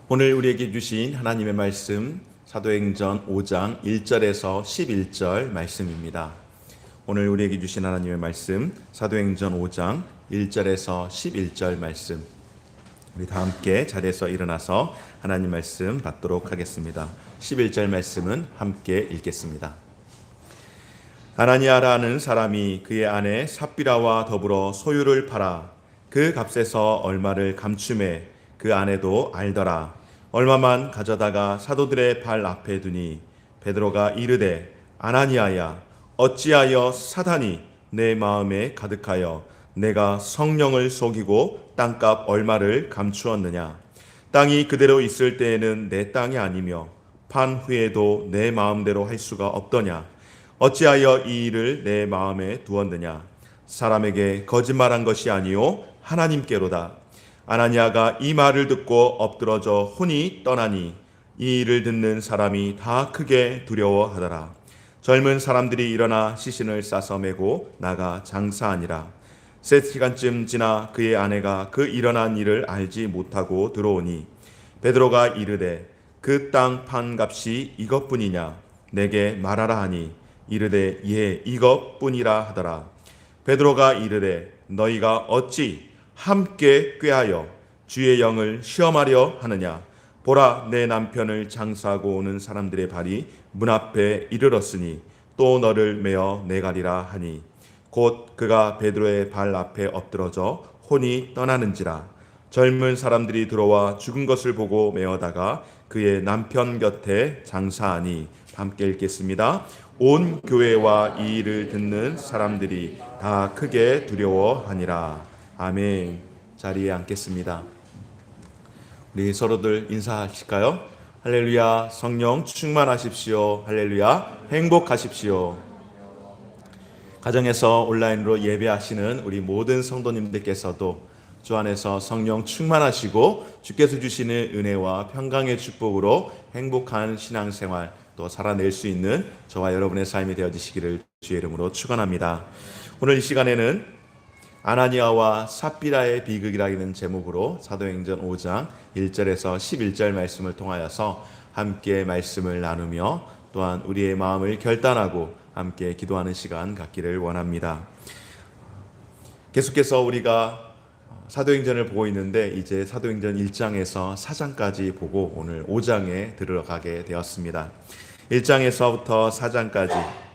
오늘 우리에게 주신 하나님의 말씀 사도행전 5장 1절에서 11절 말씀입니다. 오늘 우리에게 주신 하나님의 말씀 사도행전 5장 1절에서 11절 말씀, 우리 다 함께 자리에서 일어나서 하나님 말씀 받도록 하겠습니다. 11절 말씀은 함께 읽겠습니다. 아나니아라는 사람이 그의 아내 삽비라와 더불어 소유를 팔아 그 값에서 얼마를 감추매 그 아내도 알더라. 얼마만 가져다가 사도들의 발 앞에 두니 베드로가 이르되 아나니아야, 어찌하여 사단이 내 마음에 가득하여 내가 성령을 속이고 땅값 얼마를 감추었느냐. 땅이 그대로 있을 때에는 내 땅이 아니며 판 후에도 내 마음대로 할 수가 없더냐. 어찌하여 이 일을 내 마음에 두었느냐. 사람에게 거짓말한 것이 아니요 하나님께로다. 아나니아가 이 말을 듣고 엎드러져 혼이 떠나니 이 일을 듣는 사람이 다 크게 두려워하더라. 젊은 사람들이 일어나 시신을 싸서 메고 나가 장사하니라. 셋 시간쯤 지나 그의 아내가 그 일어난 일을 알지 못하고 들어오니 베드로가 이르되 그 땅 판 값이 이것뿐이냐. 내게 말하라 하니 이르되 예 이것뿐이라 하더라. 베드로가 이르되 너희가 어찌 함께 꾀하여 주의 영을 시험하려 하느냐. 보라, 내 남편을 장사하고 오는 사람들의 발이 문 앞에 이르렀으니 또 너를 메어 내가리라 하니 곧 그가 베드로의 발 앞에 엎드러져 혼이 떠나는지라. 젊은 사람들이 들어와 죽은 것을 보고 메어다가 그의 남편 곁에 장사하니. 함께 읽겠습니다. 온 교회와 이 일을 듣는 사람들이 다 크게 두려워하니라. 아멘. 자리에 앉겠습니다. 우리 서로들 인사하실까요? 할렐루야. 성령 충만하십시오. 할렐루야. 행복하십시오. 가정에서 온라인으로 예배하시는 우리 모든 성도님들께서도 주 안에서 성령 충만하시고 주께서 주시는 은혜와 평강의 축복으로 행복한 신앙생활 또 살아낼 수 있는 저와 여러분의 삶이 되어지시기를 주의 이름으로 축원합니다. 오늘 이 시간에는 아나니아와 삽비라의 비극이라는 제목으로 사도행전 5장 1절에서 11절 말씀을 통하여서 함께 말씀을 나누며 또한 우리의 마음을 결단하고 함께 기도하는 시간 갖기를 원합니다. 계속해서 우리가 사도행전을 보고 있는데 이제 사도행전 1장에서 4장까지 보고 오늘 5장에 들어가게 되었습니다. 1장에서부터 4장까지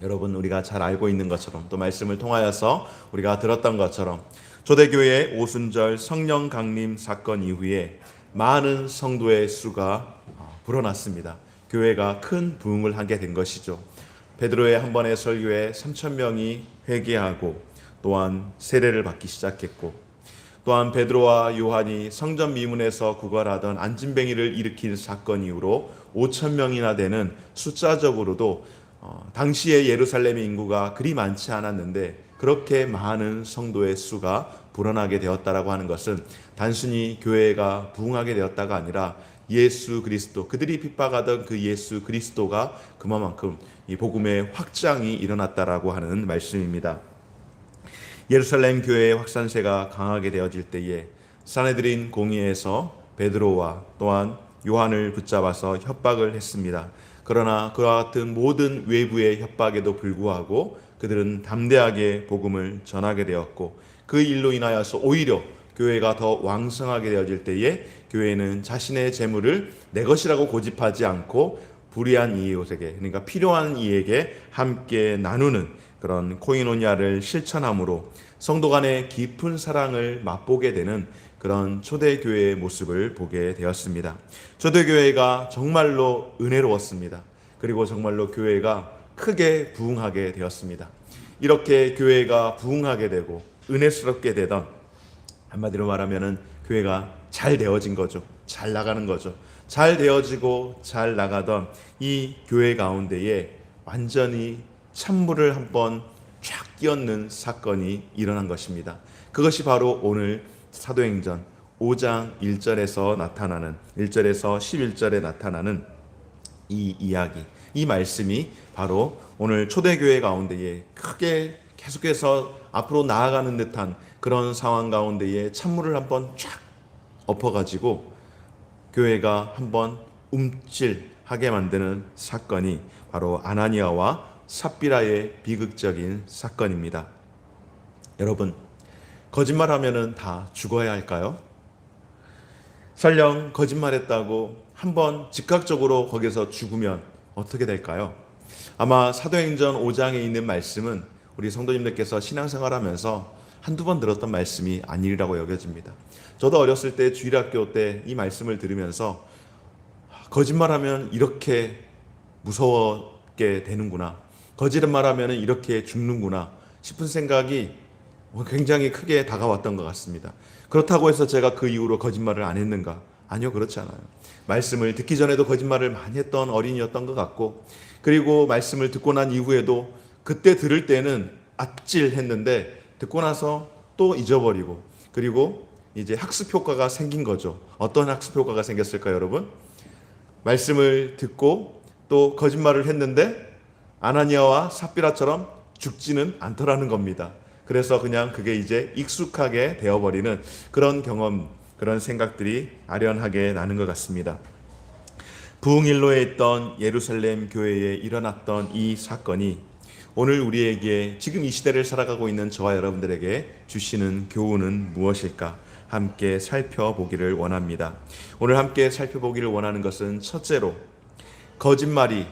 여러분 우리가 잘 알고 있는 것처럼 또 말씀을 통하여서 우리가 들었던 것처럼 초대교회의 오순절 성령 강림 사건 이후에 많은 성도의 수가 불어났습니다. 교회가 큰 부흥을 하게 된 것이죠. 베드로의 한 번의 설교에 3,000명이 회개하고 또한 세례를 받기 시작했고, 또한 베드로와 요한이 성전 미문에서 구걸하던 안진뱅이를 일으킨 사건 이후로 5,000명이나 되는 숫자적으로도 당시의 예루살렘의 인구가 그리 많지 않았는데 그렇게 많은 성도의 수가 불어나게 되었다라고 하는 것은 단순히 교회가 부흥하게 되었다가 아니라 예수 그리스도, 그들이 핍박하던 그 예수 그리스도가 그만큼 이 복음의 확장이 일어났다라고 하는 말씀입니다. 예루살렘 교회의 확산세가 강하게 되어질 때에 사내들인 공의에서 베드로와 또한 요한을 붙잡아서 협박을 했습니다. 그러나 그와 같은 모든 외부의 협박에도 불구하고 그들은 담대하게 복음을 전하게 되었고, 그 일로 인하여서 오히려 교회가 더 왕성하게 되어질 때에 교회는 자신의 재물을 내 것이라고 고집하지 않고 불의한 이웃에게, 그러니까 필요한 이에게 함께 나누는 그런 코이노니아를 실천함으로 성도 간의 깊은 사랑을 맛보게 되는 그런 초대교회의 모습을 보게 되었습니다. 초대교회가 정말로 은혜로웠습니다. 그리고 정말로 교회가 크게 부흥하게 되었습니다. 이렇게 교회가 부흥하게 되고 은혜스럽게 되던, 한마디로 말하면 교회가 잘 되어진 거죠. 잘 나가는 거죠. 잘 되어지고 잘 나가던 이 교회 가운데에 완전히 찬물을 한번 쫙 끼얹는 사건이 일어난 것입니다. 그것이 바로 오늘 사도행전 5장 1절에서 나타나는, 1절에서 11절에 나타나는 이 이야기, 이 말씀이 바로 오늘 초대교회 가운데에 크게 계속해서 앞으로 나아가는 듯한 그런 상황 가운데에 찬물을 한번 쫙 엎어가지고 교회가 한번 움찔하게 만드는 사건이 바로 아나니아와 삽비라의 비극적인 사건입니다. 여러분, 거짓말하면은 다 죽어야 할까요? 설령 거짓말했다고 한번 즉각적으로 거기서 죽으면 어떻게 될까요? 아마 사도행전 5장에 있는 말씀은 우리 성도님들께서 신앙생활하면서 한두 번 들었던 말씀이 아니라고 여겨집니다. 저도 어렸을 때 주일학교 때 이 말씀을 들으면서 거짓말하면 이렇게 무서웠게 되는구나, 거짓말하면 이렇게 죽는구나 싶은 생각이 굉장히 크게 다가왔던 것 같습니다. 그렇다고 해서 제가 그 이후로 거짓말을 안 했는가? 아니요, 그렇지 않아요. 말씀을 듣기 전에도 거짓말을 많이 했던 어린이였던 것 같고, 그리고 말씀을 듣고 난 이후에도 그때 들을 때는 아찔했는데 듣고 나서 또 잊어버리고, 그리고 이제 학습 효과가 생긴 거죠. 어떤 학습 효과가 생겼을까요, 여러분? 말씀을 듣고 또 거짓말을 했는데 아나니아와 삽비라처럼 죽지는 않더라는 겁니다. 그래서 그냥 그게 이제 익숙하게 되어버리는 그런 경험, 그런 생각들이 아련하게 나는 것 같습니다. 부흥일로에 있던 예루살렘 교회에 일어났던 이 사건이 오늘 우리에게, 지금 이 시대를 살아가고 있는 저와 여러분들에게 주시는 교훈은 무엇일까? 함께 살펴보기를 원합니다. 오늘 함께 살펴보기를 원하는 것은 첫째로, 거짓말이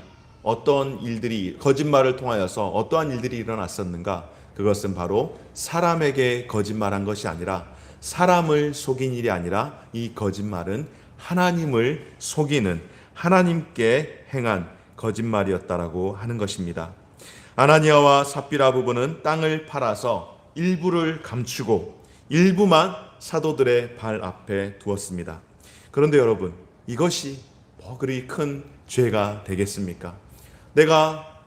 거짓말을 통하여서 어떠한 일들이 일어났었는가? 그것은 바로 사람에게 거짓말한 것이 아니라, 사람을 속인 일이 아니라, 이 거짓말은 하나님을 속이는, 하나님께 행한 거짓말이었다라고 하는 것입니다. 아나니아와 삽비라 부부는 땅을 팔아서 일부를 감추고 일부만 사도들의 발 앞에 두었습니다. 그런데 여러분, 이것이 뭐 그리 큰 죄가 되겠습니까? 내가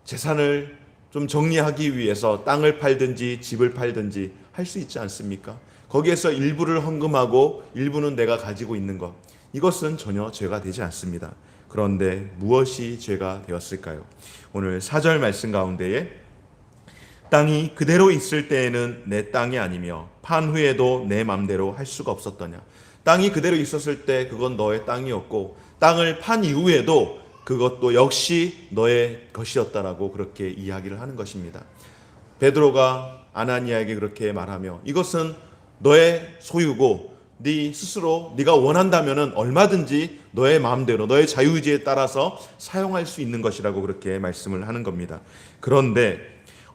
재산을 좀 정리하기 위해서 땅을 팔든지 집을 팔든지 할 수 있지 않습니까? 거기에서 일부를 헌금하고 일부는 내가 가지고 있는 것, 이것은 전혀 죄가 되지 않습니다. 그런데 무엇이 죄가 되었을까요? 오늘 4절 말씀 가운데에 땅이 그대로 있을 때에는 내 땅이 아니며 판 후에도 내 맘대로 할 수가 없었더냐. 땅이 그대로 있었을 때 그건 너의 땅이었고, 땅을 판 이후에도 그것도 역시 너의 것이었다라고 그렇게 이야기를 하는 것입니다. 베드로가 아나니아에게 그렇게 말하며, 이것은 너의 소유고 네 스스로 네가 원한다면은 얼마든지 너의 마음대로, 너의 자유의지에 따라서 사용할 수 있는 것이라고 그렇게 말씀을 하는 겁니다. 그런데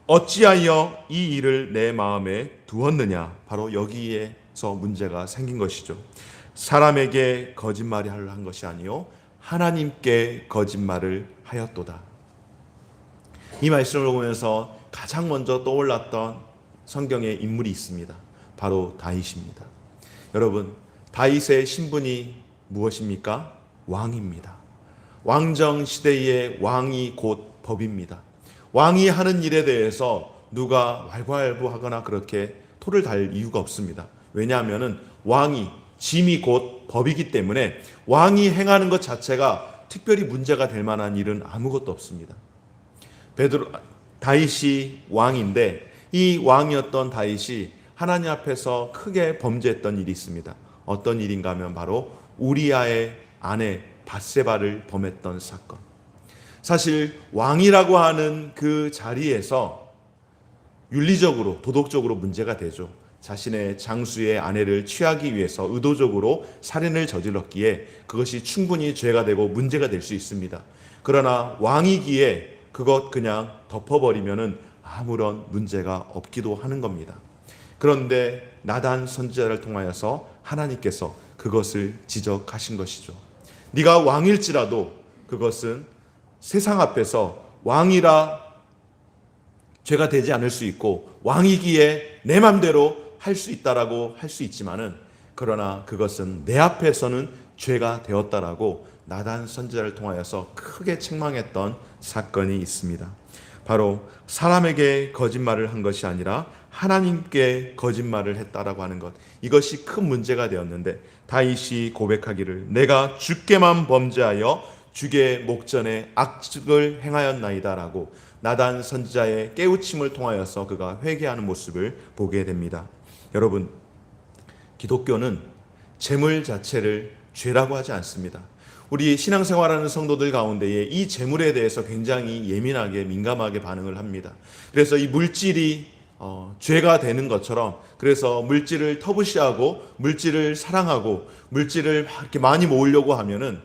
어찌하여 이 일을 내 마음에 두었느냐? 바로 여기에서 문제가 생긴 것이죠. 사람에게 거짓말이 한 것이 아니요 하나님께 거짓말을 하였도다. 이 말씀을 보면서 가장 먼저 떠올랐던 성경의 인물이 있습니다. 바로 다윗입니다. 여러분, 다윗의 신분이 무엇입니까? 왕입니다. 왕정 시대의 왕이 곧 법입니다. 왕이 하는 일에 대해서 누가 왈가왈부하거나 그렇게 토를 달 이유가 없습니다. 왜냐하면 왕이, 짐이 곧 법이기 때문에 왕이 행하는 것 자체가 특별히 문제가 될 만한 일은 아무것도 없습니다. 다윗이 왕인데, 이 왕이었던 다윗이 하나님 앞에서 크게 범죄했던 일이 있습니다. 어떤 일인가 하면 바로 우리아의 아내 밧세바를 범했던 사건. 사실 왕이라고 하는 그 자리에서 윤리적으로, 도덕적으로 문제가 되죠. 자신의 장수의 아내를 취하기 위해서 의도적으로 살인을 저질렀기에 그것이 충분히 죄가 되고 문제가 될 수 있습니다. 그러나 왕이기에 그것 그냥 덮어버리면은 아무런 문제가 없기도 하는 겁니다. 그런데 나단 선지자를 통하여서 하나님께서 그것을 지적하신 것이죠. 네가 왕일지라도 그것은 세상 앞에서 왕이라 죄가 되지 않을 수 있고, 왕이기에 내 맘대로 할 수 있다라고 할 수 있지만은, 그러나 그것은 내 앞에서는 죄가 되었다라고 나단 선지자를 통하여서 크게 책망했던 사건이 있습니다. 바로 사람에게 거짓말을 한 것이 아니라 하나님께 거짓말을 했다라고 하는 것, 이것이 큰 문제가 되었는데, 다윗이 고백하기를 내가 주께만 범죄하여 주의 목전에 악을 행하였나이다라고 나단 선지자의 깨우침을 통하여서 그가 회개하는 모습을 보게 됩니다. 여러분, 기독교는 재물 자체를 죄라고 하지 않습니다. 우리 신앙생활하는 성도들 가운데에 이 재물에 대해서 굉장히 예민하게 민감하게 반응을 합니다. 그래서 이 물질이 죄가 되는 것처럼, 그래서 물질을 터부시하고 물질을 사랑하고 물질을 이렇게 많이 모으려고 하면은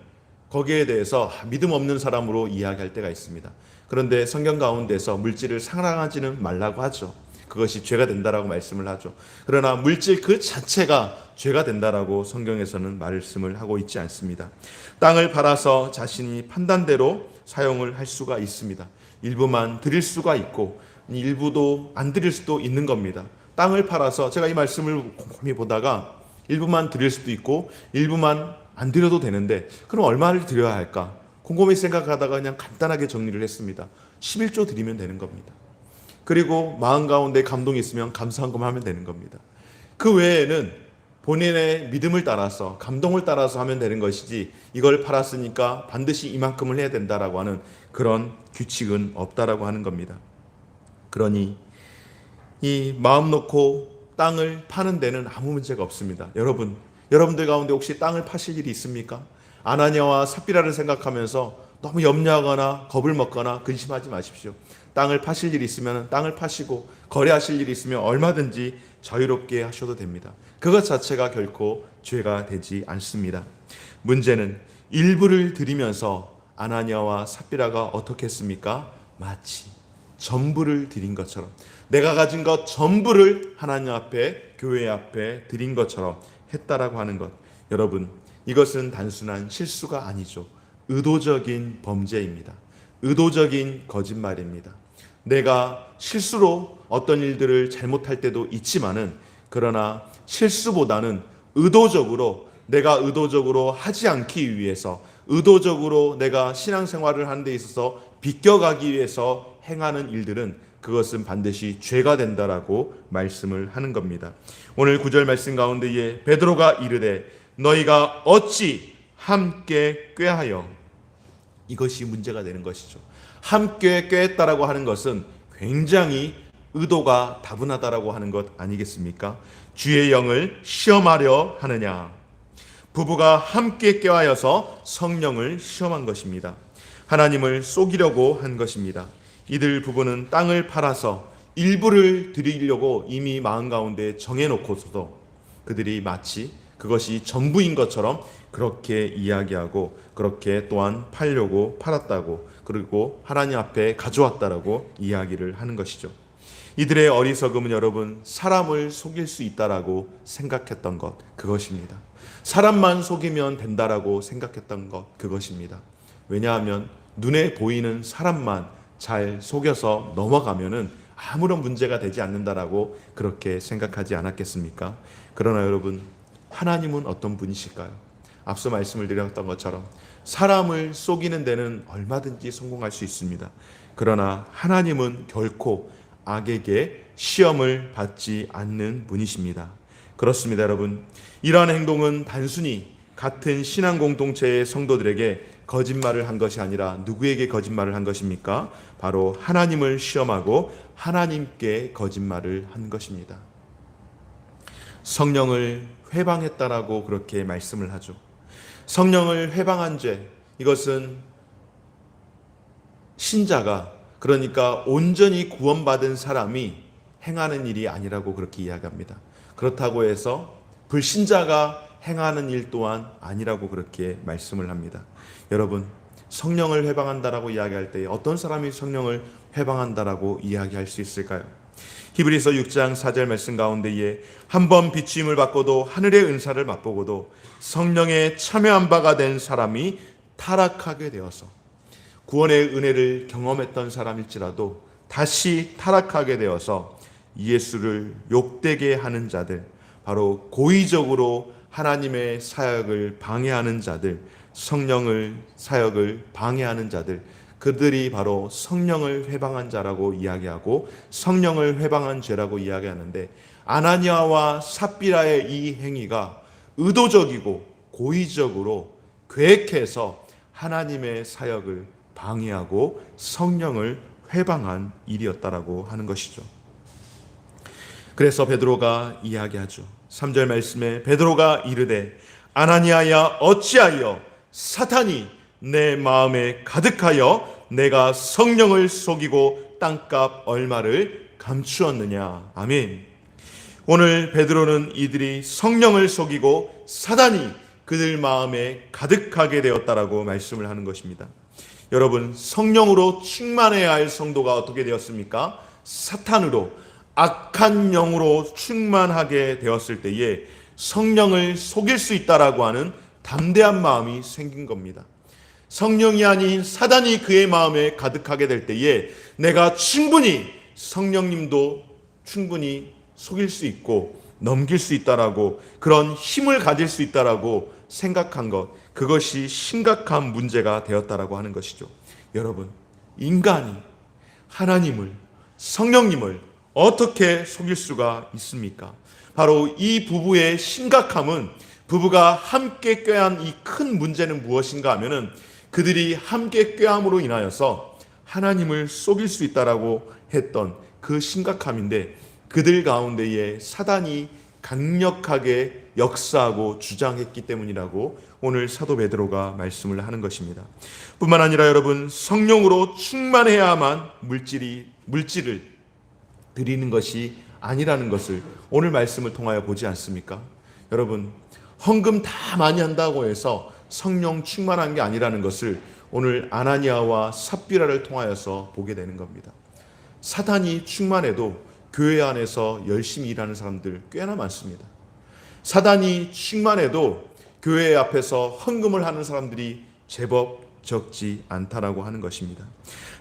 거기에 대해서 믿음 없는 사람으로 이야기할 때가 있습니다. 그런데 성경 가운데서 물질을 사랑하지는 말라고 하죠. 그것이 죄가 된다라고 말씀을 하죠. 그러나 물질 그 자체가 죄가 된다라고 성경에서는 말씀을 하고 있지 않습니다. 땅을 팔아서 자신이 판단대로 사용을 할 수가 있습니다. 일부만 드릴 수가 있고 일부도 안 드릴 수도 있는 겁니다. 땅을 팔아서, 제가 이 말씀을 곰곰이 보다가 일부만 드릴 수도 있고 일부만 안 드려도 되는데 그럼 얼마를 드려야 할까? 곰곰이 생각하다가 그냥 간단하게 정리를 했습니다. 11조 드리면 되는 겁니다. 그리고 마음 가운데 감동이 있으면 감사한금 하면 되는 겁니다. 그 외에는 본인의 믿음을 따라서, 감동을 따라서 하면 되는 것이지, 이걸 팔았으니까 반드시 이만큼을 해야 된다라고 하는 그런 규칙은 없다라고 하는 겁니다. 그러니 이 마음 놓고 땅을 파는 데는 아무 문제가 없습니다. 여러분들 가운데 혹시 땅을 파실 일이 있습니까? 아나니아와 삽비라를 생각하면서 너무 염려하거나 겁을 먹거나 근심하지 마십시오. 땅을 파실 일이 있으면 땅을 파시고, 거래하실 일이 있으면 얼마든지 자유롭게 하셔도 됩니다. 그것 자체가 결코 죄가 되지 않습니다. 문제는 일부를 드리면서 아나니아와 삽비라가 어떻게 했습니까? 마치 전부를 드린 것처럼, 내가 가진 것 전부를 하나님 앞에, 교회 앞에 드린 것처럼 했다라고 하는 것. 여러분, 이것은 단순한 실수가 아니죠. 의도적인 범죄입니다. 의도적인 거짓말입니다. 내가 실수로 어떤 일들을 잘못할 때도 있지만은, 그러나 실수보다는 내가 의도적으로 하지 않기 위해서, 의도적으로 내가 신앙생활을 하는 데 있어서 비껴가기 위해서 행하는 일들은, 그것은 반드시 죄가 된다라고 말씀을 하는 겁니다. 오늘 9절 말씀 가운데에 베드로가 이르되 너희가 어찌 함께 꾀하여, 이것이 문제가 되는 것이죠. 함께 꾀했다라고 하는 것은 굉장히 의도가 다분하다라고 하는 것 아니겠습니까? 주의 영을 시험하려 하느냐. 부부가 함께 꾀하여서 성령을 시험한 것입니다. 하나님을 속이려고 한 것입니다. 이들 부부는 땅을 팔아서 일부를 드리려고 이미 마음 가운데 정해놓고서도 그들이 마치 그것이 전부인 것처럼 그렇게 이야기하고, 그렇게 또한 팔려고 팔았다고, 그리고 하나님 앞에 가져왔다라고 이야기를 하는 것이죠. 이들의 어리석음은 여러분, 사람을 속일 수 있다라고 생각했던 것, 그것입니다. 사람만 속이면 된다라고 생각했던 것, 그것입니다. 왜냐하면 눈에 보이는 사람만 잘 속여서 넘어가면은 아무런 문제가 되지 않는다라고 그렇게 생각하지 않았겠습니까? 그러나 여러분, 하나님은 어떤 분이실까요? 앞서 말씀을 드렸던 것처럼 사람을 속이는 데는 얼마든지 성공할 수 있습니다. 그러나 하나님은 결코 악에게 시험을 받지 않는 분이십니다. 그렇습니다, 여러분. 이러한 행동은 단순히 같은 신앙 공동체의 성도들에게 거짓말을 한 것이 아니라 누구에게 거짓말을 한 것입니까? 바로 하나님을 시험하고 하나님께 거짓말을 한 것입니다. 성령을 회방했다라고 그렇게 말씀을 하죠. 성령을 회방한 죄, 이것은 신자가, 그러니까 온전히 구원받은 사람이 행하는 일이 아니라고 그렇게 이야기합니다. 그렇다고 해서 불신자가 행하는 일 또한 아니라고 그렇게 말씀을 합니다. 여러분, 성령을 회방한다라고 이야기할 때 어떤 사람이 성령을 회방한다라고 이야기할 수 있을까요? 히브리서 6장 4절 말씀 가운데에 한번 비추임을 받고도 하늘의 은사를 맛보고도 성령에 참여한 바가 된 사람이 타락하게 되어서, 구원의 은혜를 경험했던 사람일지라도 다시 타락하게 되어서 예수를 욕되게 하는 자들, 바로 고의적으로 하나님의 사역을 방해하는 자들, 성령을 사역을 방해하는 자들, 그들이 바로 성령을 회방한 자라고 이야기하고 성령을 회방한 죄라고 이야기하는데, 아나니아와 삽비라의 이 행위가 의도적이고 고의적으로 계획해서 하나님의 사역을 방해하고 성령을 회방한 일이었다라고 하는 것이죠. 그래서 베드로가 이야기하죠. 3절 말씀에 베드로가 이르되 아나니아야 어찌하여 사탄이 내 마음에 가득하여 내가 성령을 속이고 땅값 얼마를 감추었느냐. 아멘. 오늘 베드로는 이들이 성령을 속이고 사단이 그들 마음에 가득하게 되었다라고 말씀을 하는 것입니다. 여러분, 성령으로 충만해야 할 성도가 어떻게 되었습니까? 사탄으로, 악한 영으로 충만하게 되었을 때에 성령을 속일 수 있다라고 하는 담대한 마음이 생긴 겁니다. 성령이 아닌 사단이 그의 마음에 가득하게 될 때에 내가 충분히 성령님도 충분히 속일 수 있고 넘길 수 있다라고, 그런 힘을 가질 수 있다라고 생각한 것, 그것이 심각한 문제가 되었다라고 하는 것이죠. 여러분, 인간이 하나님을, 성령님을 어떻게 속일 수가 있습니까? 바로 이 부부의 심각함은, 부부가 함께 꾀한 이 큰 문제는 무엇인가 하면은 그들이 함께 꾀함으로 인하여서 하나님을 속일 수 있다라고 했던 그 심각함인데, 그들 가운데에 사단이 강력하게 역사하고 주장했기 때문이라고 오늘 사도 베드로가 말씀을 하는 것입니다. 뿐만 아니라 여러분, 성령으로 충만해야만 물질을 드리는 것이 아니라는 것을 오늘 말씀을 통하여 보지 않습니까? 여러분, 헌금 다 많이 한다고 해서 성령 충만한 게 아니라는 것을 오늘 아나니아와 삽비라를 통하여서 보게 되는 겁니다. 사탄이 충만해도 교회 안에서 열심히 일하는 사람들 꽤나 많습니다. 사단이 충만해도 교회 앞에서 헌금을 하는 사람들이 제법 적지 않다라고 하는 것입니다.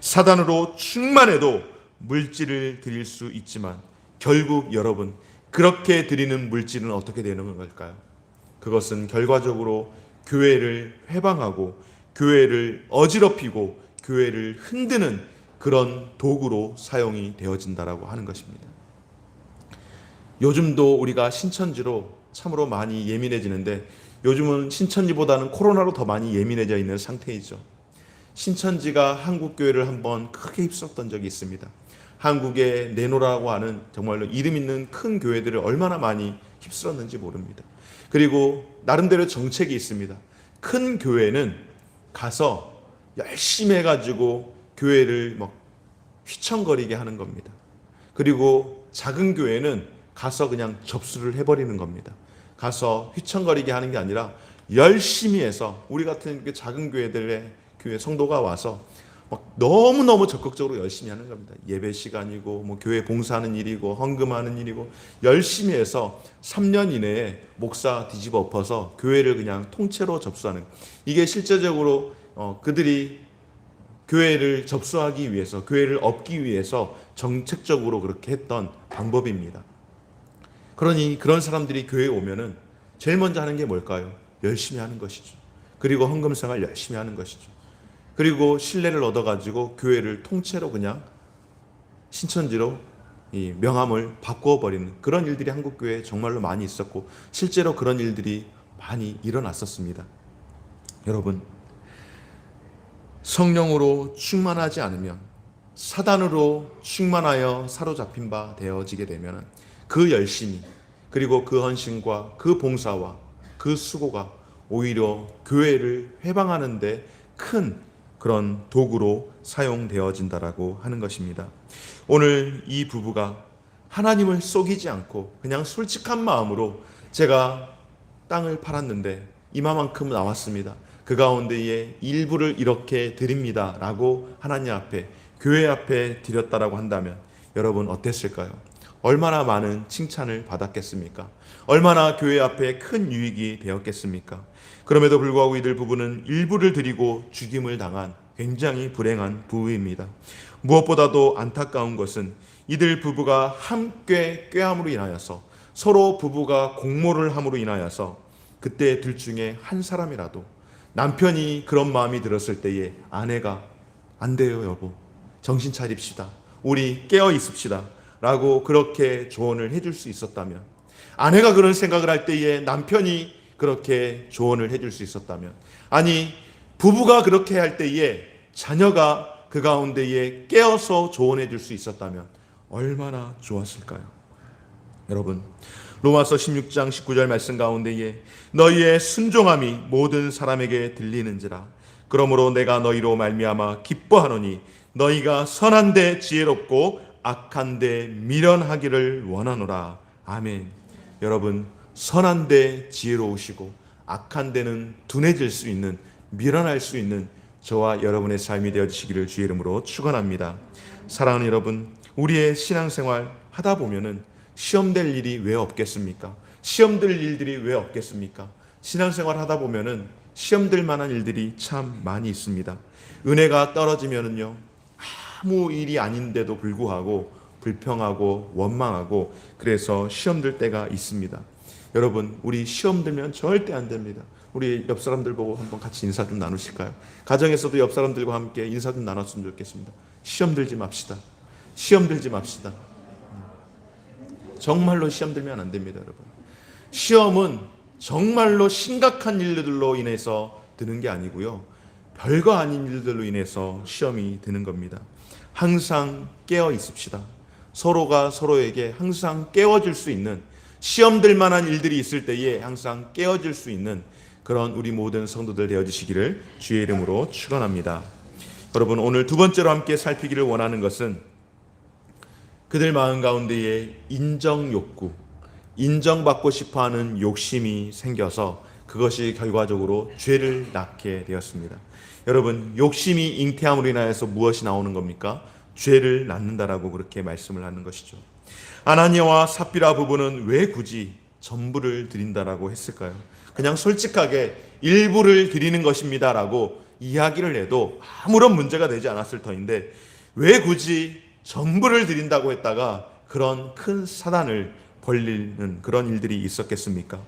사단으로 충만해도 물질을 드릴 수 있지만 결국 여러분, 그렇게 드리는 물질은 어떻게 되는 걸까요? 그것은 결과적으로 교회를 회방하고 교회를 어지럽히고 교회를 흔드는 그런 도구로 사용이 되어진다라고 하는 것입니다. 요즘도 우리가 신천지로 참으로 많이 예민해지는데, 요즘은 신천지보다는 코로나로 더 많이 예민해져 있는 상태이죠. 신천지가 한국 교회를 한번 크게 휩쓸었던 적이 있습니다. 한국에 네노라고 하는 정말로 이름 있는 큰 교회들을 얼마나 많이 휩쓸었는지 모릅니다. 그리고 나름대로 정책이 있습니다. 큰 교회는 가서 열심히 해가지고 교회를 막 휘청거리게 하는 겁니다. 그리고 작은 교회는 가서 그냥 접수를 해버리는 겁니다. 가서 휘청거리게 하는 게 아니라 열심히 해서, 우리 같은 작은 교회들의 교회 성도가 와서 막 너무너무 적극적으로 열심히 하는 겁니다. 예배 시간이고 뭐 교회 봉사하는 일이고 헌금하는 일이고 열심히 해서 3년 이내에 목사 뒤집어 엎어서 교회를 그냥 통째로 접수하는, 이게 실제적으로 그들이 교회를 접수하기 위해서, 교회를 얻기 위해서 정책적으로 그렇게 했던 방법입니다. 그러니 그런 사람들이 교회에 오면은 제일 먼저 하는 게 뭘까요? 열심히 하는 것이죠. 그리고 헌금 생활 열심히 하는 것이죠. 그리고 신뢰를 얻어가지고 교회를 통째로 그냥 신천지로 이 명함을 바꾸어 버리는 그런 일들이 한국 교회에 정말로 많이 있었고, 실제로 그런 일들이 많이 일어났었습니다. 여러분, 성령으로 충만하지 않으면, 사단으로 충만하여 사로잡힌 바 되어지게 되면 그 열심이, 그리고 그 헌신과 그 봉사와 그 수고가 오히려 교회를 회방하는 데 큰 그런 도구로 사용되어진다라고 하는 것입니다. 오늘 이 부부가 하나님을 속이지 않고 그냥 솔직한 마음으로, 제가 땅을 팔았는데 이마만큼 나왔습니다, 그 가운데에 일부를 이렇게 드립니다 라고 하나님 앞에, 교회 앞에 드렸다라고 한다면 여러분 어땠을까요? 얼마나 많은 칭찬을 받았겠습니까? 얼마나 교회 앞에 큰 유익이 되었겠습니까? 그럼에도 불구하고 이들 부부는 일부를 드리고 죽임을 당한 굉장히 불행한 부부입니다. 무엇보다도 안타까운 것은 이들 부부가 함께 꾀함으로 인하여서, 서로 부부가 공모를 함으로 인하여서 그때 둘 중에 한 사람이라도, 남편이 그런 마음이 들었을 때에 아내가 안 돼요 여보, 정신 차립시다, 우리 깨어 있읍시다 라고 그렇게 조언을 해줄 수 있었다면, 아내가 그런 생각을 할 때에 남편이 그렇게 조언을 해줄 수 있었다면, 아니 부부가 그렇게 할 때에 자녀가 그 가운데에 깨어서 조언해 줄 수 있었다면 얼마나 좋았을까요? 여러분, 로마서 16장 19절 말씀 가운데에 너희의 순종함이 모든 사람에게 들리는지라. 그러므로 내가 너희로 말미암아 기뻐하노니 너희가 선한데 지혜롭고 악한데 미련하기를 원하노라. 아멘. 여러분, 선한데 지혜로우시고 악한데는 둔해질 수 있는, 미련할 수 있는 저와 여러분의 삶이 되어주시기를 주의 이름으로 축원합니다. 사랑하는 여러분, 우리의 신앙생활 하다 보면은 시험될 일이 왜 없겠습니까? 시험될 일들이 왜 없겠습니까? 신앙생활 하다 보면은 시험될 만한 일들이 참 많이 있습니다. 은혜가 떨어지면은요, 아무 일이 아닌데도 불구하고 불평하고 원망하고 그래서 시험들 때가 있습니다. 여러분, 우리 시험 들면 절대 안 됩니다. 우리 옆 사람들 보고 한번 같이 인사 좀 나누실까요? 가정에서도 옆 사람들과 함께 인사 좀 나눴으면 좋겠습니다. 시험 들지 맙시다. 시험 들지 맙시다. 정말로 시험 들면 안 됩니다, 여러분. 시험은 정말로 심각한 일들로 인해서 드는 게 아니고요. 별거 아닌 일들로 인해서 시험이 드는 겁니다. 항상 깨어 있읍시다. 서로가 서로에게 항상 깨워줄 수 있는, 시험 들 만한 일들이 있을 때에 항상 깨워줄 수 있는 그런 우리 모든 성도들 되어주시기를 주의 이름으로 축원합니다. 여러분, 오늘 두 번째로 함께 살피기를 원하는 것은 그들 마음 가운데에 인정 욕구, 인정받고 싶어하는 욕심이 생겨서 그것이 결과적으로 죄를 낳게 되었습니다. 여러분, 욕심이 잉태함으로 인하여서 무엇이 나오는 겁니까? 죄를 낳는다라고 그렇게 말씀을 하는 것이죠. 아나니아와 삽비라 부부는 왜 굳이 전부를 드린다라고 했을까요? 그냥 솔직하게 일부를 드리는 것입니다라고 이야기를 해도 아무런 문제가 되지 않았을 터인데 왜 굳이 전부를 드린다고 했다가 그런 큰 사단을 벌리는 그런 일들이 있었겠습니까?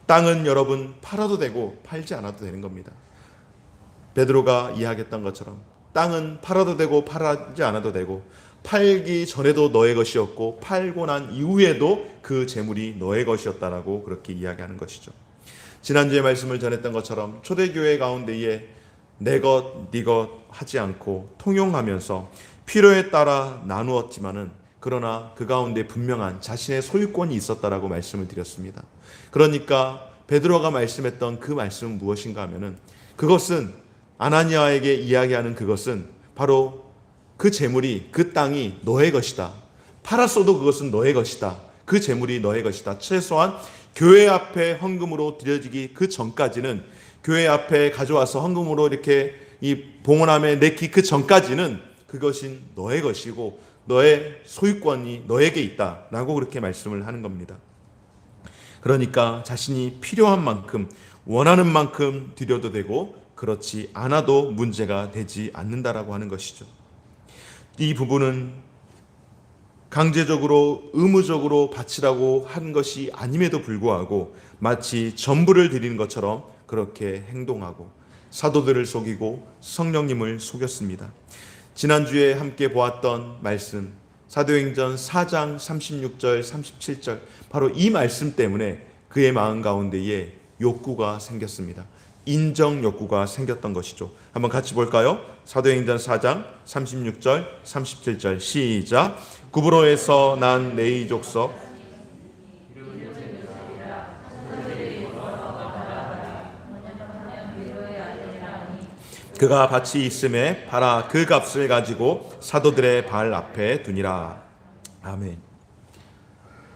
땅은 여러분 팔아도 되고 팔지 않아도 되는 겁니다. 베드로가 이야기했던 것처럼 땅은 팔아도 되고 팔지 않아도 되고 팔기 전에도 너의 것이었고 팔고 난 이후에도 그 재물이 너의 것이었다라고 그렇게 이야기하는 것이죠. 지난주에 말씀을 전했던 것처럼 초대교회 가운데에 내 것, 네 것 하지 않고 통용하면서 필요에 따라 나누었지만은 그러나 그 가운데 분명한 자신의 소유권이 있었다라고 말씀을 드렸습니다. 그러니까 베드로가 말씀했던 그 말씀은 무엇인가 하면은 그것은 아나니아에게 이야기하는 그것은 바로 그 재물이, 그 땅이 너의 것이다. 팔았어도 그것은 너의 것이다. 그 재물이 너의 것이다. 최소한 교회 앞에 헌금으로 드려지기 그 전까지는, 교회 앞에 가져와서 헌금으로 이렇게 이 봉헌함에 내기 그 전까지는 그것이 너의 것이고 너의 소유권이 너에게 있다라고 그렇게 말씀을 하는 겁니다. 그러니까 자신이 필요한 만큼, 원하는 만큼 드려도 되고 그렇지 않아도 문제가 되지 않는다라고 하는 것이죠. 이 부분은 강제적으로 의무적으로 바치라고 한 것이 아님에도 불구하고 마치 전부를 드리는 것처럼 그렇게 행동하고 사도들을 속이고 성령님을 속였습니다. 지난주에 함께 보았던 말씀 사도행전 4장 36절 37절 바로 이 말씀 때문에 그의 마음 가운데에 욕구가 생겼습니다. 인정 욕구가 생겼던 것이죠. 한번 같이 볼까요? 사도행전 4장 36절 37절 시작. 구브로에서 난 네이 족속 그가 밭이 있음에 팔아 그 값을 가지고 사도들의 발 앞에 두니라. 아멘.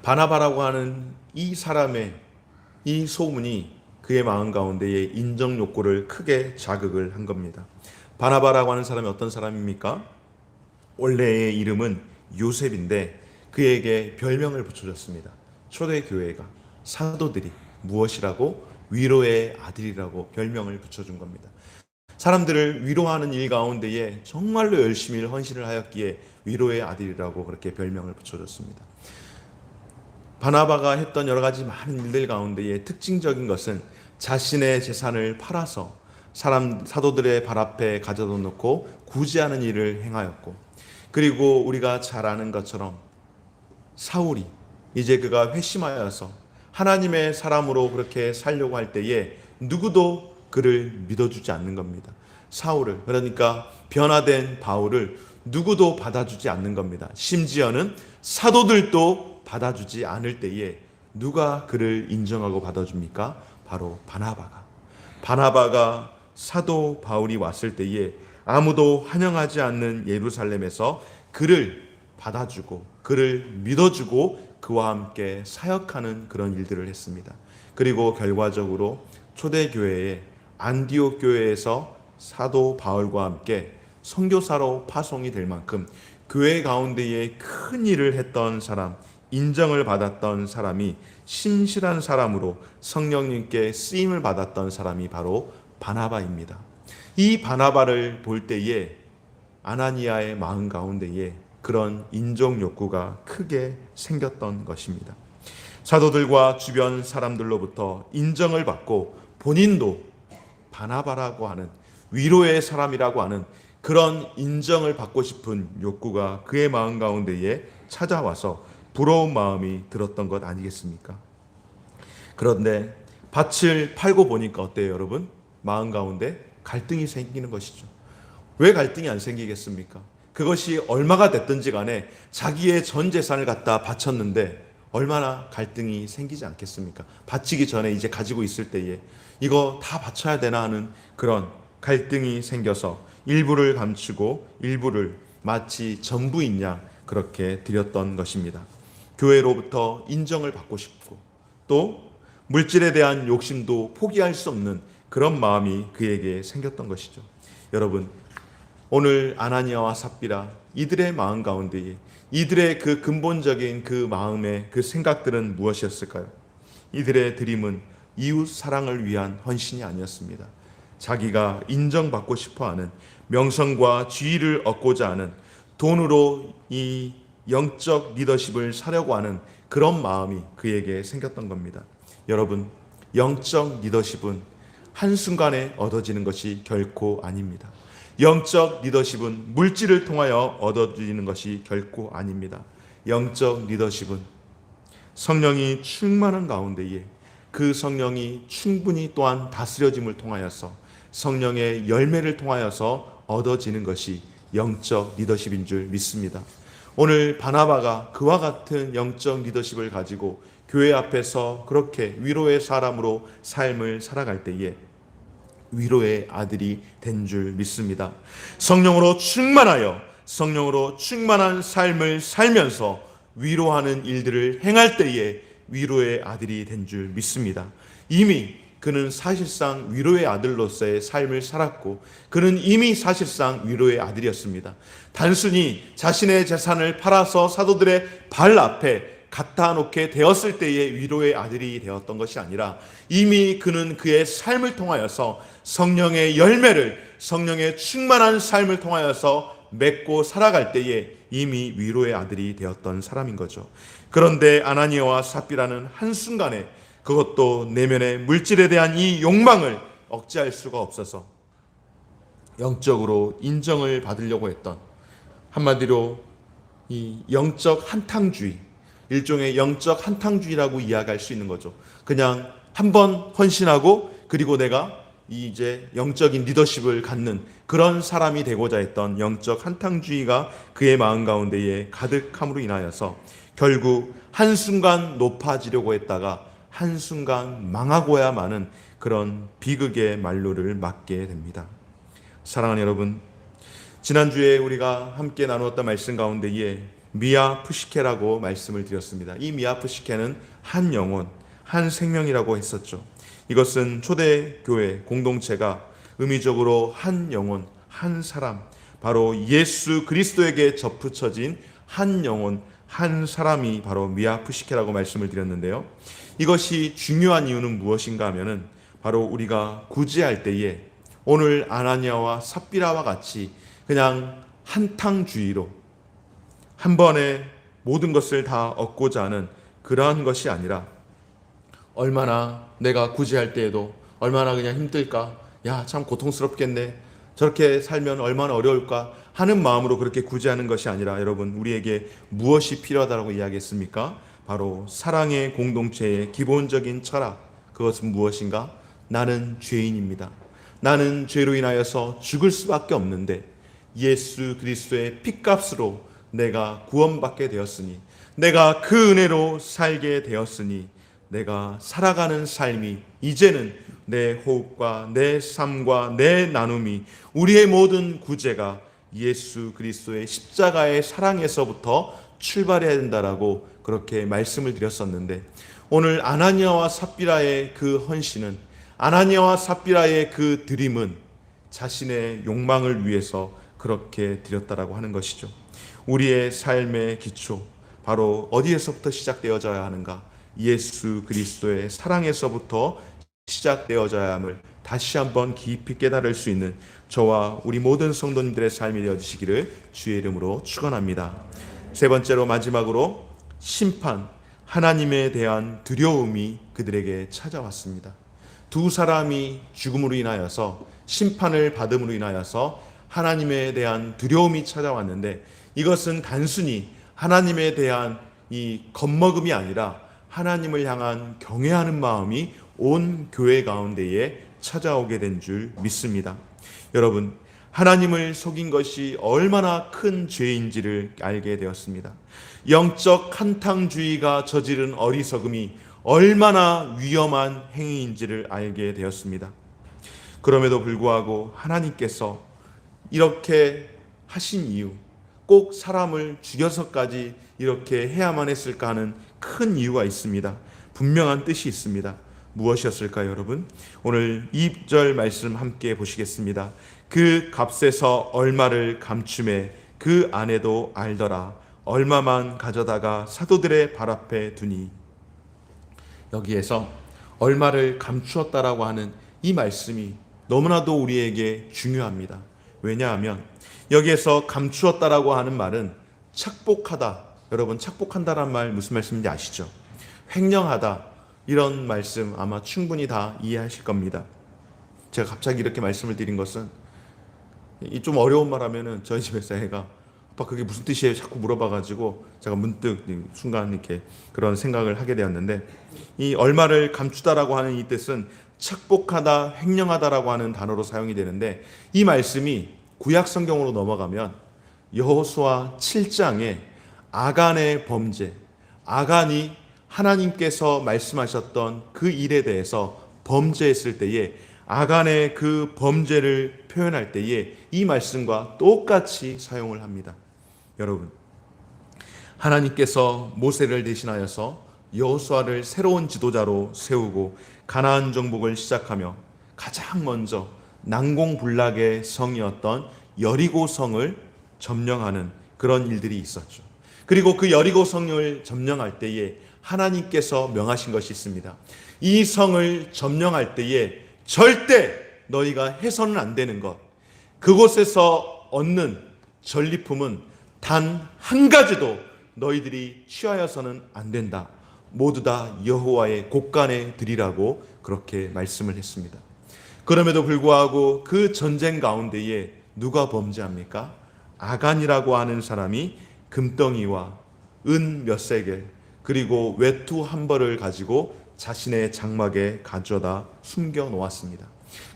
바나바라고 하는 이 사람의 이 소문이 그의 마음 가운데에 인정 욕구를 크게 자극을 한 겁니다. 바나바라고 하는 사람이 어떤 사람입니까? 원래의 이름은 요셉인데 그에게 별명을 붙여줬습니다. 초대교회가, 사도들이 무엇이라고? 위로의 아들이라고 별명을 붙여준 겁니다. 사람들을 위로하는 일 가운데에 정말로 열심히 헌신을 하였기에 위로의 아들이라고 그렇게 별명을 붙여줬습니다. 바나바가 했던 여러 가지 많은 일들 가운데에 특징적인 것은 자신의 재산을 팔아서 사도들의 발 앞에 가져다 놓고 구제하는 일을 행하였고, 그리고 우리가 잘 아는 것처럼 사울이 이제 그가 회심하여서 하나님의 사람으로 그렇게 살려고 할 때에 누구도 그를 믿어주지 않는 겁니다. 사울을, 그러니까 변화된 바울을 누구도 받아주지 않는 겁니다. 심지어는 사도들도 받아주지 않을 때에 누가 그를 인정하고 받아줍니까? 바로 바나바가 사도 바울이 왔을 때에 아무도 환영하지 않는 예루살렘에서 그를 받아주고 그를 믿어주고 그와 함께 사역하는 그런 일들을 했습니다. 그리고 결과적으로 초대교회의 안디옥 교회에서 사도 바울과 함께 선교사로 파송이 될 만큼 교회 가운데에 큰 일을 했던 사람, 인정을 받았던 사람이 신실한 사람으로 성령님께 쓰임을 받았던 사람이 바로 바나바입니다. 이 바나바를 볼 때에 아나니아의 마음 가운데에 그런 인정 욕구가 크게 생겼던 것입니다. 사도들과 주변 사람들로부터 인정을 받고 본인도 바나바라고 하는 위로의 사람이라고 하는 그런 인정을 받고 싶은 욕구가 그의 마음 가운데에 찾아와서 부러운 마음이 들었던 것 아니겠습니까? 그런데 밭을 팔고 보니까 어때요, 여러분? 마음 가운데 갈등이 생기는 것이죠. 왜 갈등이 안 생기겠습니까? 그것이 얼마가 됐든지 간에 자기의 전 재산을 갖다 바쳤는데 얼마나 갈등이 생기지 않겠습니까? 바치기 전에 이제 가지고 있을 때에 이거 다 바쳐야 되나 하는 그런 갈등이 생겨서 일부를 감추고 일부를 마치 전부인 양 그렇게 드렸던 것입니다. 교회로부터 인정을 받고 싶고 또 물질에 대한 욕심도 포기할 수 없는 그런 마음이 그에게 생겼던 것이죠. 여러분, 오늘 아나니아와 삽비라 이들의 마음 가운데에 이들의 그 근본적인 그 마음의 그 생각들은 무엇이었을까요? 이들의 드림은 이웃 사랑을 위한 헌신이 아니었습니다. 자기가 인정받고 싶어하는 명성과 지위를 얻고자 하는 돈으로 이 영적 리더십을 사려고 하는 그런 마음이 그에게 생겼던 겁니다. 여러분, 영적 리더십은 한순간에 얻어지는 것이 결코 아닙니다. 영적 리더십은 물질을 통하여 얻어지는 것이 결코 아닙니다. 영적 리더십은 성령이 충만한 가운데에 그 성령이 충분히 또한 다스려짐을 통하여서 성령의 열매를 통하여서 얻어지는 것이 영적 리더십인 줄 믿습니다. 오늘 바나바가 그와 같은 영적 리더십을 가지고 교회 앞에서 그렇게 위로의 사람으로 삶을 살아갈 때에 위로의 아들이 된 줄 믿습니다. 성령으로 충만하여 성령으로 충만한 삶을 살면서 위로하는 일들을 행할 때에 위로의 아들이 된 줄 믿습니다. 이미 그는 사실상 위로의 아들로서의 삶을 살았고 그는 이미 사실상 위로의 아들이었습니다. 단순히 자신의 재산을 팔아서 사도들의 발 앞에 갖다 놓게 되었을 때의 위로의 아들이 되었던 것이 아니라 이미 그는 그의 삶을 통하여서 성령의 열매를 성령의 충만한 삶을 통하여서 맺고 살아갈 때에 이미 위로의 아들이 되었던 사람인 거죠. 그런데 아나니아와 삽비라는 한순간에 그것도 내면의 물질에 대한 이 욕망을 억제할 수가 없어서 영적으로 인정을 받으려고 했던, 한마디로 이 영적 한탕주의, 일종의 영적 한탕주의라고 이야기할 수 있는 거죠. 그냥 한번 헌신하고 그리고 내가 이제 영적인 리더십을 갖는 그런 사람이 되고자 했던 영적 한탕주의가 그의 마음 가운데에 가득함으로 인하여서 결국 한순간 높아지려고 했다가 한순간 망하고야 마는 그런 비극의 말로를 맞게 됩니다. 사랑하는 여러분, 지난주에 우리가 함께 나누었던 말씀 가운데에 미아 푸시케라고 말씀을 드렸습니다. 이 미아 푸시케는 한 영혼, 한 생명이라고 했었죠. 이것은 초대교회 공동체가 의미적으로 한 영혼, 한 사람, 바로 예수 그리스도에게 접붙여진 한 영혼, 한 사람이 바로 미아 푸시케라고 말씀을 드렸는데요. 이것이 중요한 이유는 무엇인가 하면은 바로 우리가 구제할 때에 오늘 아나니아와 삽비라와 같이 그냥 한탕주의로 한 번에 모든 것을 다 얻고자 하는 그러한 것이 아니라 얼마나 내가 구제할 때에도 얼마나 그냥 힘들까, 야, 참 고통스럽겠네, 저렇게 살면 얼마나 어려울까 하는 마음으로 그렇게 구제하는 것이 아니라, 여러분, 우리에게 무엇이 필요하다고 이야기했습니까? 바로 사랑의 공동체의 기본적인 철학, 그것은 무엇인가? 나는 죄인입니다. 나는 죄로 인하여서 죽을 수밖에 없는데 예수 그리스도의 핏값으로 내가 구원받게 되었으니, 내가 그 은혜로 살게 되었으니 내가 살아가는 삶이 이제는 내 호흡과 내 삶과 내 나눔이 우리의 모든 구제가 예수 그리스도의 십자가의 사랑에서부터 출발해야 된다라고 그렇게 말씀을 드렸었는데, 오늘 아나니아와 삽비라의 그 헌신은, 아나니아와 삽비라의 그 드림은 자신의 욕망을 위해서 그렇게 드렸다라고 하는 것이죠. 우리의 삶의 기초, 바로 어디에서부터 시작되어져야 하는가? 예수 그리스도의 사랑에서부터 시작되어져야 함을 다시 한번 깊이 깨달을 수 있는 저와 우리 모든 성도님들의 삶이 되어지시기를 주의 이름으로 축원합니다. 세 번째로, 마지막으로 심판, 하나님에 대한 두려움이 그들에게 찾아왔습니다. 두 사람이 죽음으로 인하여서, 심판을 받음으로 인하여서 하나님에 대한 두려움이 찾아왔는데, 이것은 단순히 하나님에 대한 이 겁먹음이 아니라 하나님을 향한 경외하는 마음이 온 교회 가운데에 찾아오게 된 줄 믿습니다. 여러분, 하나님을 속인 것이 얼마나 큰 죄인지를 알게 되었습니다. 영적 한탕주의가 저지른 어리석음이 얼마나 위험한 행위인지를 알게 되었습니다. 그럼에도 불구하고 하나님께서 이렇게 하신 이유, 꼭 사람을 죽여서까지 이렇게 해야만 했을까 하는 큰 이유가 있습니다. 분명한 뜻이 있습니다. 무엇이었을까요, 여러분? 오늘 2절 말씀 함께 보시겠습니다. 그 값에서 얼마를 감춤해 그 아내도 알더라. 얼마만 가져다가 사도들의 발 앞에 두니. 여기에서 얼마를 감추었다라고 하는 이 말씀이 너무나도 우리에게 중요합니다. 왜냐하면 여기에서 감추었다라고 하는 말은 착복하다. 여러분, 착복한다란 말 무슨 말씀인지 아시죠? 횡령하다, 이런 말씀 아마 충분히 다 이해하실 겁니다. 제가 갑자기 이렇게 말씀을 드린 것은, 이 좀 어려운 말 하면은 저희 집에서 애가 아빠 그게 무슨 뜻이에요? 자꾸 물어봐가지고 제가 문득 순간 이렇게 그런 생각을 하게 되었는데, 이 얼마를 감추다라고 하는 이 뜻은 착복하다, 횡령하다라고 하는 단어로 사용이 되는데, 이 말씀이 구약 성경으로 넘어가면 여호수아 7장에 아간의 범죄, 아간이 하나님께서 말씀하셨던 그 일에 대해서 범죄했을 때에 아간의 그 범죄를 표현할 때에 이 말씀과 똑같이 사용을 합니다. 여러분, 하나님께서 모세를 대신하여서 여호수아를 새로운 지도자로 세우고 가나안 정복을 시작하며 가장 먼저 난공불락의 성이었던 여리고 성을 점령하는 그런 일들이 있었죠. 그리고 그 여리고 성을 점령할 때에 하나님께서 명하신 것이 있습니다. 이 성을 점령할 때에 절대 너희가 해서는 안 되는 것, 그곳에서 얻는 전리품은 단 한 가지도 너희들이 취하여서는 안 된다. 모두 다 여호와의 곳간에 드리라고 그렇게 말씀을 했습니다. 그럼에도 불구하고 그 전쟁 가운데에 누가 범죄합니까? 아간이라고 하는 사람이 금덩이와 은 몇 세겔 그리고 외투 한 벌을 가지고 자신의 장막에 가져다 숨겨 놓았습니다.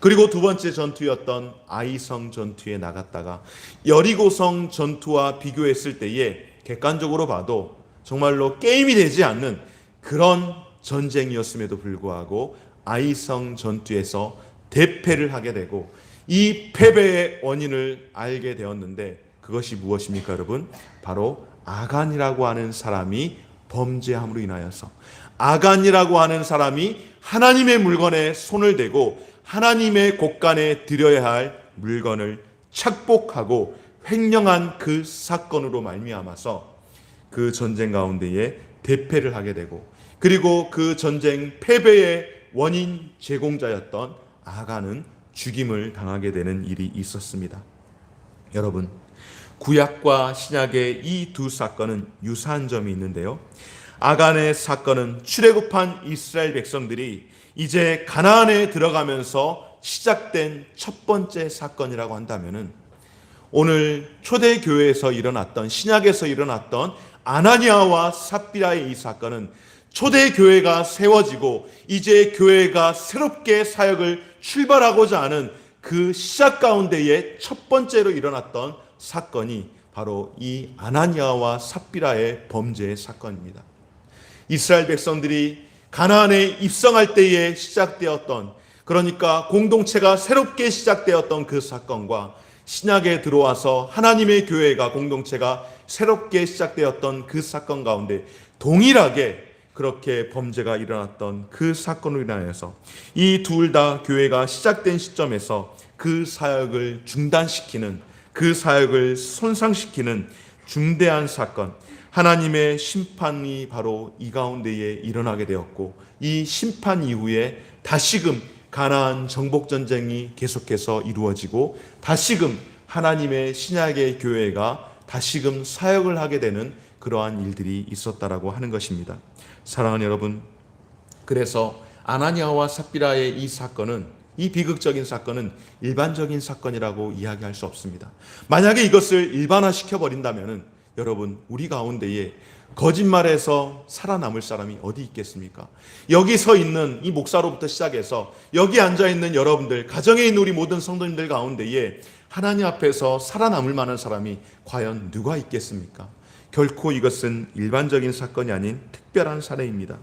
그리고 두 번째 전투였던 아이성 전투에 나갔다가 여리고성 전투와 비교했을 때에 객관적으로 봐도 정말로 게임이 되지 않는 그런 전쟁이었음에도 불구하고 아이성 전투에서 대패를 하게 되고, 이 패배의 원인을 알게 되었는데 그것이 무엇입니까, 여러분? 바로 아간이라고 하는 사람이 범죄함으로 인하여서, 아간이라고 하는 사람이 하나님의 물건에 손을 대고 하나님의 곳간에 드려야 할 물건을 착복하고 횡령한 그 사건으로 말미암아서 그 전쟁 가운데에 대패를 하게 되고, 그리고 그 전쟁 패배의 원인 제공자였던 아간은 죽임을 당하게 되는 일이 있었습니다. 여러분, 구약과 신약의 이 두 사건은 유사한 점이 있는데요. 아간의 사건은 출애굽한 이스라엘 백성들이 이제 가나안에 들어가면서 시작된 첫 번째 사건이라고 한다면은, 오늘 초대교회에서 일어났던, 신약에서 일어났던 아나니아와 삽비라의 이 사건은 초대교회가 세워지고 이제 교회가 새롭게 사역을 출발하고자 하는 그 시작 가운데에 첫 번째로 일어났던 사건이 바로 이 아나니아와 삽비라의 범죄의 사건입니다. 이스라엘 백성들이 가나안에 입성할 때에 시작되었던, 그러니까 공동체가 새롭게 시작되었던 그 사건과 신약에 들어와서 하나님의 교회가, 공동체가 새롭게 시작되었던 그 사건 가운데 동일하게 그렇게 범죄가 일어났던 그 사건으로 인하여서 이 둘 다 교회가 시작된 시점에서 그 사역을 중단시키는, 그 사역을 손상시키는 중대한 사건, 하나님의 심판이 바로 이 가운데에 일어나게 되었고, 이 심판 이후에 다시금 가나안 정복 전쟁이 계속해서 이루어지고, 다시금 하나님의 신약의 교회가 다시금 사역을 하게 되는 그러한 일들이 있었다라고 하는 것입니다. 사랑하는 여러분, 그래서 아나니아와 삽비라의 이 사건은, 이 비극적인 사건은 일반적인 사건이라고 이야기할 수 없습니다. 만약에 이것을 일반화시켜 버린다면은 여러분, 우리 가운데에 거짓말에서 살아남을 사람이 어디 있겠습니까? 여기 서 있는 이 목사로부터 시작해서 여기 앉아 있는 여러분들, 가정에 있는 우리 모든 성도님들 가운데에 하나님 앞에서 살아남을 만한 사람이 과연 누가 있겠습니까? 결코 이것은 일반적인 사건이 아닌 특별한 사례입니다.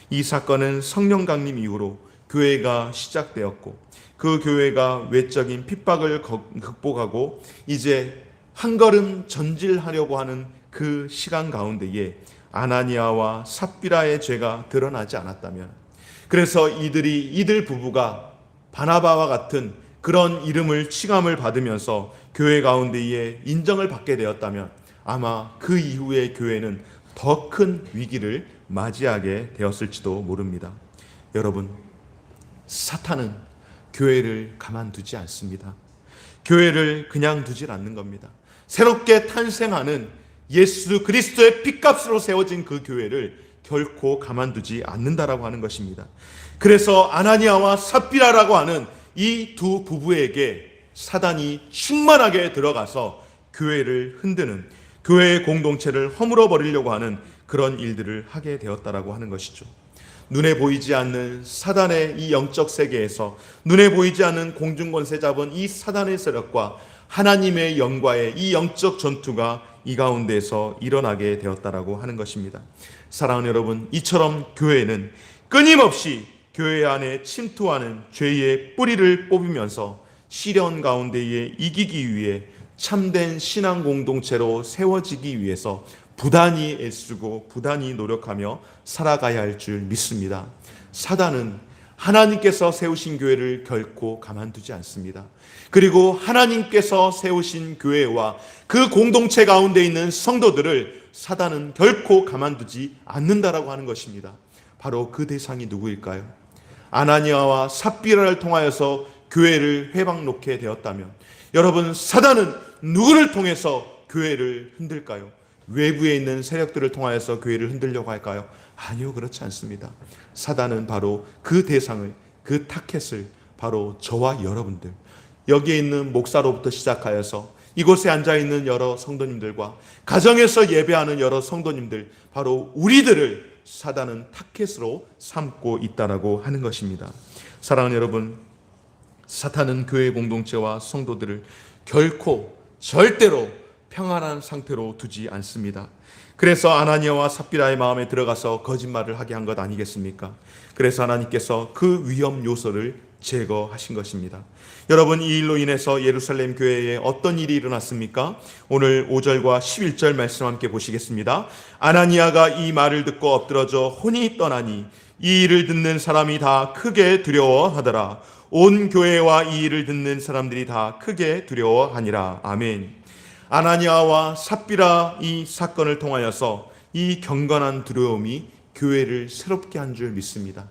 이 사건은 성령 강림 이후로 교회가 시작되었고, 그 교회가 외적인 핍박을 극복하고 이제 한 걸음 전진하려고 하는 그 시간 가운데에 아나니아와 삽비라의 죄가 드러나지 않았다면, 그래서 이들 부부가 바나바와 같은 그런 이름을 칭함을 받으면서 교회 가운데에 인정을 받게 되었다면 아마 그 이후의 교회는 더 큰 위기를 맞이하게 되었을지도 모릅니다. 여러분, 사탄은 교회를 가만두지 않습니다. 교회를 그냥 두질 않는 겁니다. 새롭게 탄생하는 예수 그리스도의 핏값으로 세워진 그 교회를 결코 가만두지 않는다라고 하는 것입니다. 그래서 아나니아와 삽비라라고 하는 이 두 부부에게 사단이 충만하게 들어가서 교회를 흔드는, 교회의 공동체를 허물어 버리려고 하는 그런 일들을 하게 되었다라고 하는 것이죠. 눈에 보이지 않는 사단의 이 영적 세계에서, 눈에 보이지 않는 공중권세 잡은 이 사단의 세력과 하나님의 영과의 이 영적 전투가 이 가운데에서 일어나게 되었다라고 하는 것입니다. 사랑하는 여러분, 이처럼 교회는 끊임없이 교회 안에 침투하는 죄의 뿌리를 뽑으면서 시련 가운데에 이기기 위해 참된 신앙 공동체로 세워지기 위해서 부단히 애쓰고 부단히 노력하며 살아가야 할 줄 믿습니다. 사단은 하나님께서 세우신 교회를 결코 가만두지 않습니다. 그리고 하나님께서 세우신 교회와 그 공동체 가운데 있는 성도들을 사단은 결코 가만두지 않는다라고 하는 것입니다. 바로 그 대상이 누구일까요? 아나니아와 삽비라를 통하여서 교회를 회방놓게 되었다면, 여러분, 사단은 누구를 통해서 교회를 흔들까요? 외부에 있는 세력들을 통하여서 교회를 흔들려고 할까요? 아니요, 그렇지 않습니다. 사단은 바로 그 대상을, 그 타켓을 바로 저와 여러분들, 여기에 있는 목사로부터 시작하여서 이곳에 앉아있는 여러 성도님들과 가정에서 예배하는 여러 성도님들, 바로 우리들을 사단은 타켓으로 삼고 있다라고 하는 것입니다. 사랑하는 여러분, 사탄은 교회 공동체와 성도들을 결코 절대로 평안한 상태로 두지 않습니다. 그래서 아나니아와 삽비라의 마음에 들어가서 거짓말을 하게 한 것 아니겠습니까? 그래서 하나님께서 그 위험 요소를 제거하신 것입니다. 여러분, 이 일로 인해서 예루살렘 교회에 어떤 일이 일어났습니까? 오늘 5절과 11절 말씀 함께 보시겠습니다. 아나니아가 이 말을 듣고 엎드러져 혼이 떠나니 이 일을 듣는 사람이 다 크게 두려워하더라. 온 교회와 이 일을 듣는 사람들이 다 크게 두려워하니라. 아멘. 아나니아와 삽비라 이 사건을 통하여서 이 경건한 두려움이 교회를 새롭게 한 줄 믿습니다.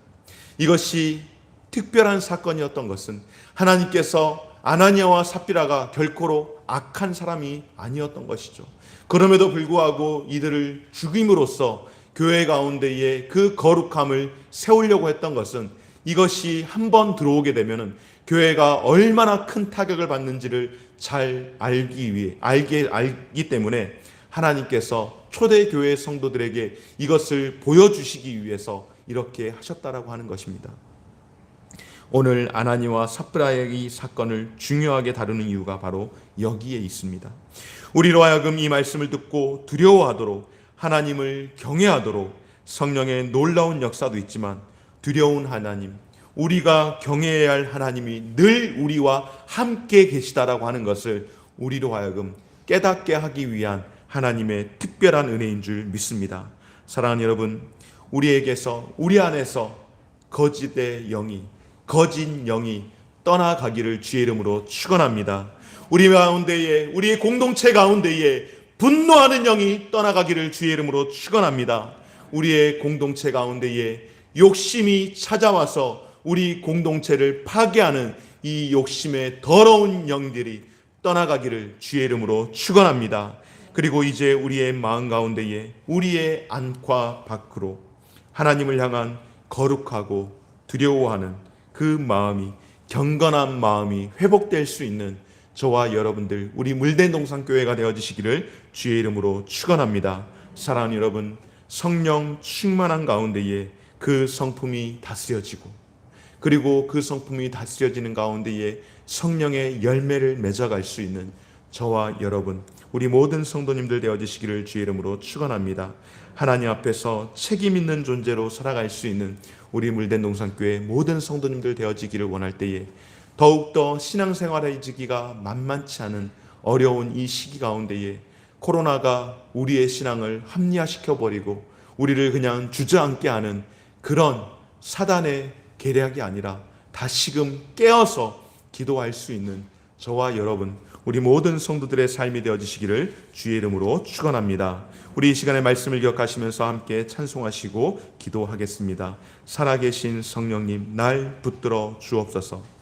이것이 특별한 사건이었던 것은 하나님께서 아나니아와 삽비라가 결코로 악한 사람이 아니었던 것이죠. 그럼에도 불구하고 이들을 죽임으로써 교회 가운데에 그 거룩함을 세우려고 했던 것은, 이것이 한번 들어오게 되면은 교회가 얼마나 큰 타격을 받는지를 잘 알기 때문에 하나님께서 초대교회 성도들에게 이것을 보여주시기 위해서 이렇게 하셨다라고 하는 것입니다. 오늘 아나니와 삽비라의 이 사건을 중요하게 다루는 이유가 바로 여기에 있습니다. 우리로 하여금 이 말씀을 듣고 두려워하도록, 하나님을 경외하도록, 성령의 놀라운 역사도 있지만 두려운 하나님, 우리가 경외해야 할 하나님이 늘 우리와 함께 계시다라고 하는 것을 우리로 하여금 깨닫게 하기 위한 하나님의 특별한 은혜인 줄 믿습니다. 사랑하는 여러분, 우리에게서, 우리 안에서 거짓의 영이, 거짓 영이 떠나가기를 주의 이름으로 축원합니다. 우리 가운데에, 우리의 공동체 가운데에 분노하는 영이 떠나가기를 주의 이름으로 축원합니다. 우리의 공동체 가운데에 욕심이 찾아와서 우리 공동체를 파괴하는 이 욕심의 더러운 영들이 떠나가기를 주의 이름으로 축원합니다. 그리고 이제 우리의 마음 가운데에, 우리의 안과 밖으로 하나님을 향한 거룩하고 두려워하는 그 마음이, 경건한 마음이 회복될 수 있는 저와 여러분들, 우리 물된 동산교회가 되어지시기를 주의 이름으로 축원합니다. 사랑하는 여러분, 성령 충만한 가운데에 그 성품이 다스려지고, 그리고 그 성품이 다스려지는 가운데에 성령의 열매를 맺어갈 수 있는 저와 여러분, 우리 모든 성도님들 되어지시기를 주의 이름으로 축원합니다. 하나님 앞에서 책임 있는 존재로 살아갈 수 있는 우리 물된 동산교회 모든 성도님들 되어지기를 원할 때에 더욱더 신앙생활해지기가 만만치 않은 어려운 이 시기 가운데에 코로나가 우리의 신앙을 합리화시켜버리고 우리를 그냥 주저앉게 하는 그런 사단의 계략이 아니라 다시금 깨어서 기도할 수 있는 저와 여러분, 우리 모든 성도들의 삶이 되어지시기를 주의 이름으로 축원합니다. 우리 이 시간의 말씀을 기억하시면서 함께 찬송하시고 기도하겠습니다. 살아계신 성령님, 날 붙들어 주옵소서.